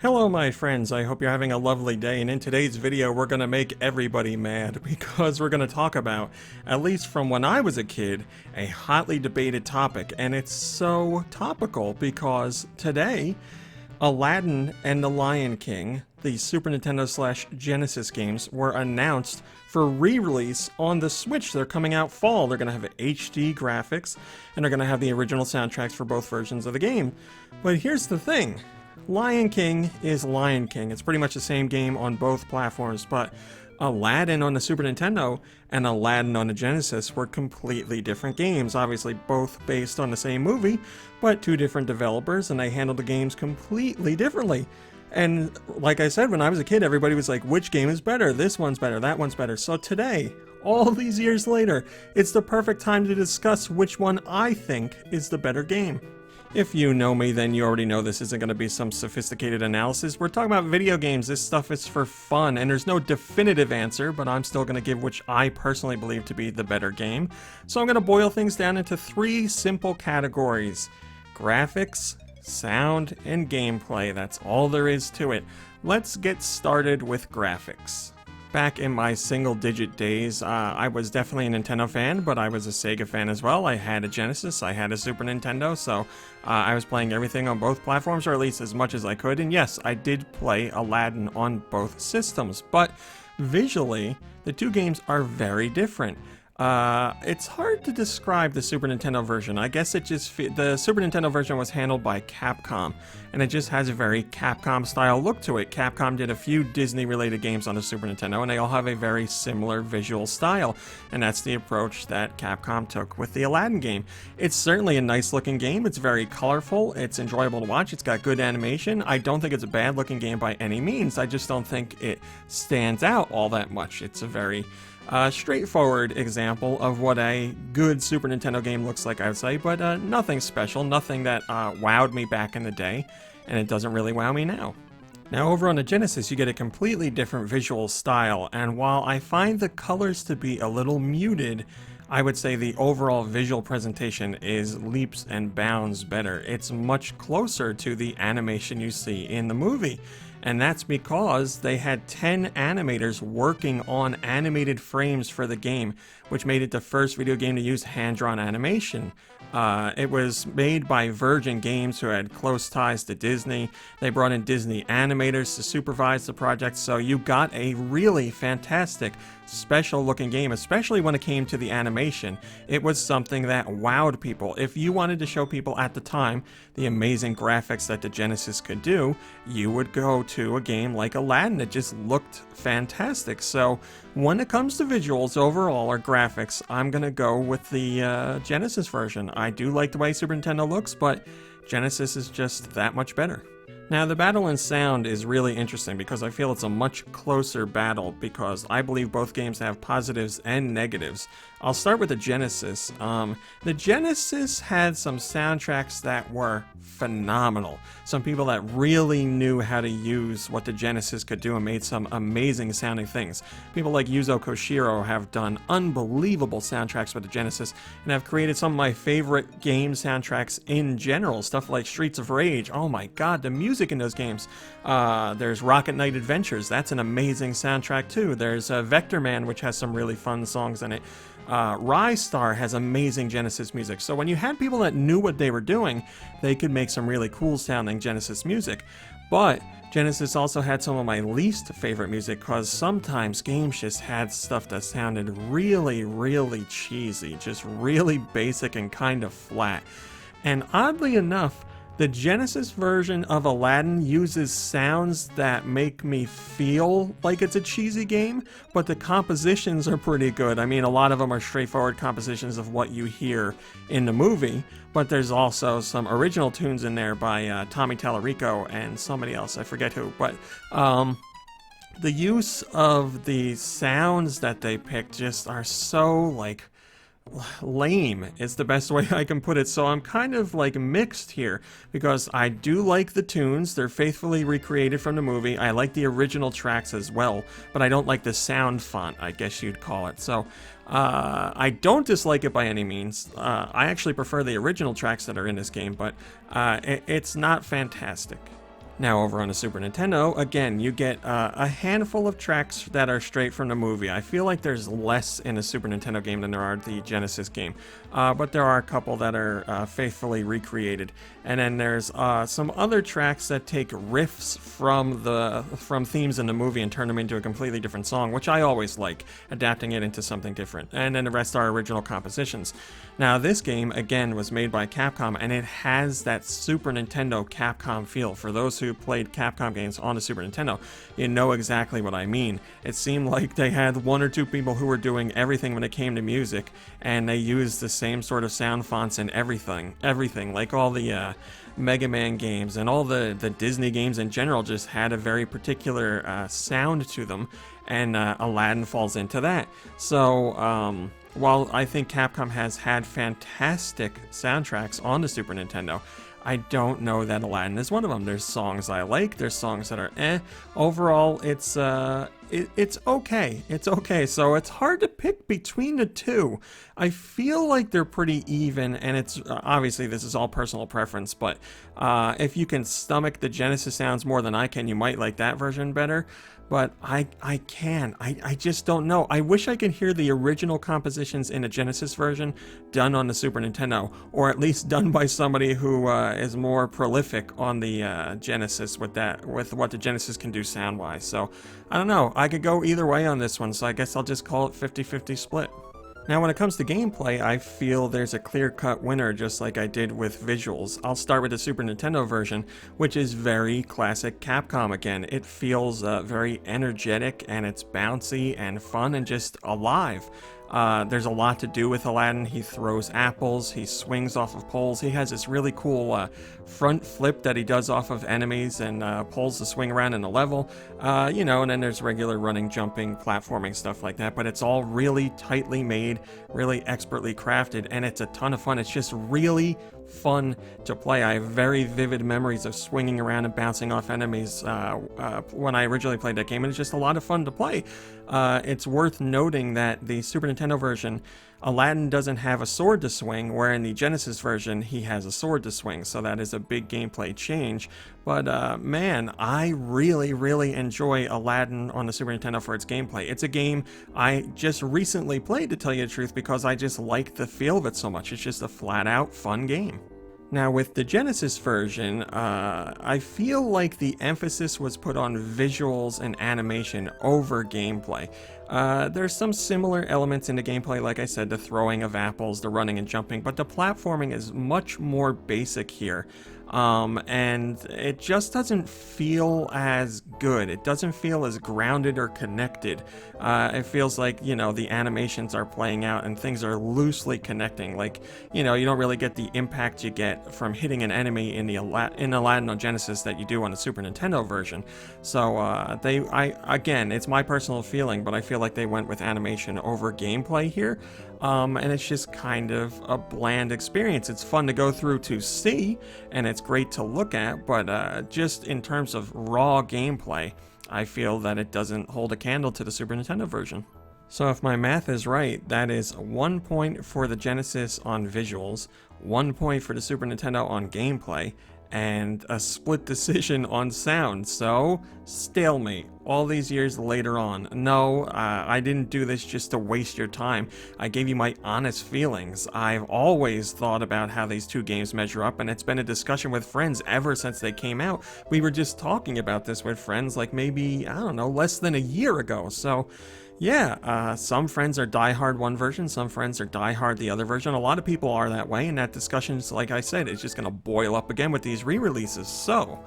Hello my friends, I hope you're having a lovely day, and in today's video we're going to make everybody mad because we're going to talk about, at least from when I was a kid, a hotly debated topic, and it's so topical because today Aladdin and the Lion King, the Super Nintendo / Genesis games, were announced for re-release on the Switch. They're coming out fall. They're going to have HD graphics, and they're going to have the original soundtracks for both versions of the game. But here's the thing. Lion King is Lion King. It's pretty much the same game on both platforms, but Aladdin on the Super Nintendo and Aladdin on the Genesis were completely different games. Obviously both based on the same movie, but two different developers, and they handled the games completely differently. And like I said, when I was a kid, everybody was like, which game is better? This one's better, that one's better. So today, all these years later, it's the perfect time to discuss which one I think is the better game. If you know me, then you already know this isn't going to be some sophisticated analysis. We're talking about video games. This stuff is for fun, and there's no definitive answer, but I'm still going to give which I personally believe to be the better game. So I'm going to boil things down into three simple categories: graphics, sound, and gameplay. That's all there is to it. Let's get started with graphics. Back in my single-digit days, I was definitely a Nintendo fan, but I was a SEGA fan as well. I had a Genesis, I had a Super Nintendo, so I was playing everything on both platforms, or at least as much as I could. And yes, I did play Aladdin on both systems, but visually, the two games are very different. It's hard to describe the Super Nintendo version. I guess the Super Nintendo version was handled by Capcom, and it just has a very Capcom style look to it. Capcom did a few Disney related games on the Super Nintendo, and they all have a very similar visual style, and that's the approach that Capcom took with the Aladdin game. It's certainly a nice looking game. It's very colorful, it's enjoyable to watch, it's got good animation. I don't think it's a bad looking game by any means. I just don't think it stands out all that much. It's a very straightforward example of what a good Super Nintendo game looks like, I would say, but nothing special, nothing that wowed me back in the day, and it doesn't really wow me now. Now over on the Genesis, you get a completely different visual style, and while I find the colors to be a little muted, I would say the overall visual presentation is leaps and bounds better. It's much closer to the animation you see in the movie. And that's because they had 10 animators working on animated frames for the game, which made it the first video game to use hand-drawn animation. It was made by Virgin Games, who had close ties to Disney. They brought in Disney animators to supervise the project, so you got a really fantastic, special-looking game, especially when it came to the animation. It was something that wowed people. If you wanted to show people at the time the amazing graphics that the Genesis could do, you would go to a game like Aladdin. It just looked fantastic. So when it comes to visuals overall, or graphics, I'm gonna go with the Genesis version. I do like the way Super Nintendo looks, but Genesis is just that much better. Now, the battle in sound is really interesting because I feel it's a much closer battle because I believe both games have positives and negatives. I'll start with the Genesis. The Genesis had some soundtracks that were phenomenal. Some people that really knew how to use what the Genesis could do and made some amazing sounding things. People like Yuzo Koshiro have done unbelievable soundtracks with the Genesis and have created some of my favorite game soundtracks in general. Stuff like Streets of Rage. Oh my god, the music in those games. There's Rocket Knight Adventures. That's an amazing soundtrack too. There's Vector Man, which has some really fun songs in it. Rise Star has amazing Genesis music. So when you had people that knew what they were doing, they could make some really cool sounding Genesis music. But Genesis also had some of my least favorite music because sometimes games just had stuff that sounded really, really cheesy, just really basic and kind of flat. And oddly enough, the Genesis version of Aladdin uses sounds that make me feel like it's a cheesy game, but the compositions are pretty good. I mean, a lot of them are straightforward compositions of what you hear in the movie, but there's also some original tunes in there by Tommy Tallarico and somebody else, I forget who, but the use of the sounds that they picked just are so, like, lame is the best way I can put it. So I'm kind of like mixed here because I do like the tunes. They're faithfully recreated from the movie. I like the original tracks as well, but I don't like the sound font, I guess you'd call it. So I don't dislike it by any means. I actually prefer the original tracks that are in this game, but it's not fantastic. Now over on the Super Nintendo, again, you get a handful of tracks that are straight from the movie. I feel like there's less in a Super Nintendo game than there are the Genesis game, but there are a couple that are faithfully recreated. And then there's some other tracks that take riffs from themes in the movie and turn them into a completely different song, which I always like, adapting it into something different. And then the rest are original compositions. Now this game, again, was made by Capcom, and it has that Super Nintendo Capcom feel. For those who played Capcom games on the Super Nintendo, you know exactly what I mean. It seemed like they had one or two people who were doing everything when it came to music, and they used the same sort of sound fonts and everything, like all the Mega Man games and all the Disney games in general just had a very particular sound to them, and Aladdin falls into that. So while I think Capcom has had fantastic soundtracks on the Super Nintendo, I don't know that Aladdin is one of them. There's songs I like, there's songs that are eh. Overall, it's okay. It's okay. So it's hard to pick between the two. I feel like they're pretty even, and it's obviously this is all personal preference, but if you can stomach the Genesis sounds more than I can, you might like that version better. But I just don't know. I wish I could hear the original compositions in the Genesis version done on the Super Nintendo, or at least done by somebody who is more prolific on the Genesis with what the Genesis can do sound-wise. So, I don't know. I could go either way on this one, so I guess I'll just call it 50-50 split. Now when it comes to gameplay, I feel there's a clear-cut winner just like I did with visuals. I'll start with the Super Nintendo version, which is very classic Capcom again. It feels very energetic, and it's bouncy and fun and just alive. There's a lot to do with Aladdin. He throws apples, he swings off of poles, he has this really cool front flip that he does off of enemies and pulls the swing around in the level, you know, and then there's regular running, jumping, platforming, stuff like that, but it's all really tightly made, really expertly crafted, and it's a ton of fun. It's just really fun to play. I have very vivid memories of swinging around and bouncing off enemies when I originally played that game, and it's just a lot of fun to play. It's worth noting that the Super Nintendo version, Aladdin doesn't have a sword to swing, where in the Genesis version he has a sword to swing, so that is a big gameplay change. But man, I really enjoy Aladdin on the Super Nintendo for its gameplay. It's a game I just recently played, to tell you the truth, because I just like the feel of it so much. It's just a flat-out fun game. Now with the Genesis version, I feel like the emphasis was put on visuals and animation over gameplay. There's some similar elements in the gameplay, like I said, the throwing of apples, the running and jumping, but the platforming is much more basic here. And it just doesn't feel as good. It doesn't feel as grounded or connected. It feels like, you know, the animations are playing out and things are loosely connecting. Like, you know, you don't really get the impact you get from hitting an enemy in Aladdin on Genesis that you do on the Super Nintendo version. So, again, it's my personal feeling, but I feel like they went with animation over gameplay here. And it's just kind of a bland experience. It's fun to go through to see, and it's great to look at, but just in terms of raw gameplay, I feel that it doesn't hold a candle to the Super Nintendo version. So if my math is right, that is 1 point for the Genesis on visuals, 1 point for the Super Nintendo on gameplay, and a split decision on sound. So, stalemate all these years later on. No, I didn't do this just to waste your time. I gave you my honest feelings. I've always thought about how these two games measure up, and it's been a discussion with friends ever since they came out. We were just talking about this with friends like maybe, I don't know, less than a year ago. So, yeah, some friends are diehard one version, some friends are diehard the other version. A lot of people are that way, and that discussion's, like I said, is just going to boil up again with these re-releases. So,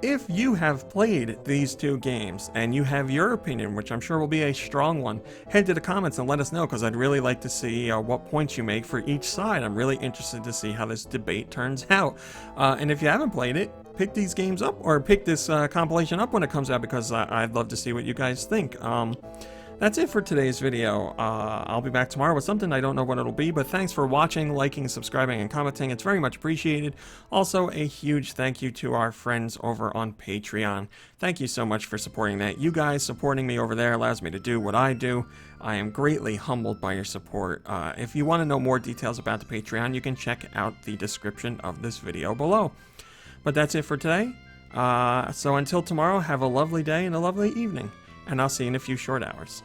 if you have played these two games and you have your opinion, which I'm sure will be a strong one, head to the comments and let us know, because I'd really like to see what points you make for each side. I'm really interested to see how this debate turns out. And if you haven't played it, pick these games up, or pick this compilation up when it comes out, because I'd love to see what you guys think. That's it for today's video. I'll be back tomorrow with something. I don't know what it'll be, but thanks for watching, liking, subscribing, and commenting. It's very much appreciated. Also, a huge thank you to our friends over on Patreon. Thank you so much for supporting that. You guys supporting me over there allows me to do what I do. I am greatly humbled by your support. If you want to know more details about the Patreon, you can check out the description of this video below. But that's it for today. So until tomorrow, have a lovely day and a lovely evening, and I'll see you in a few short hours.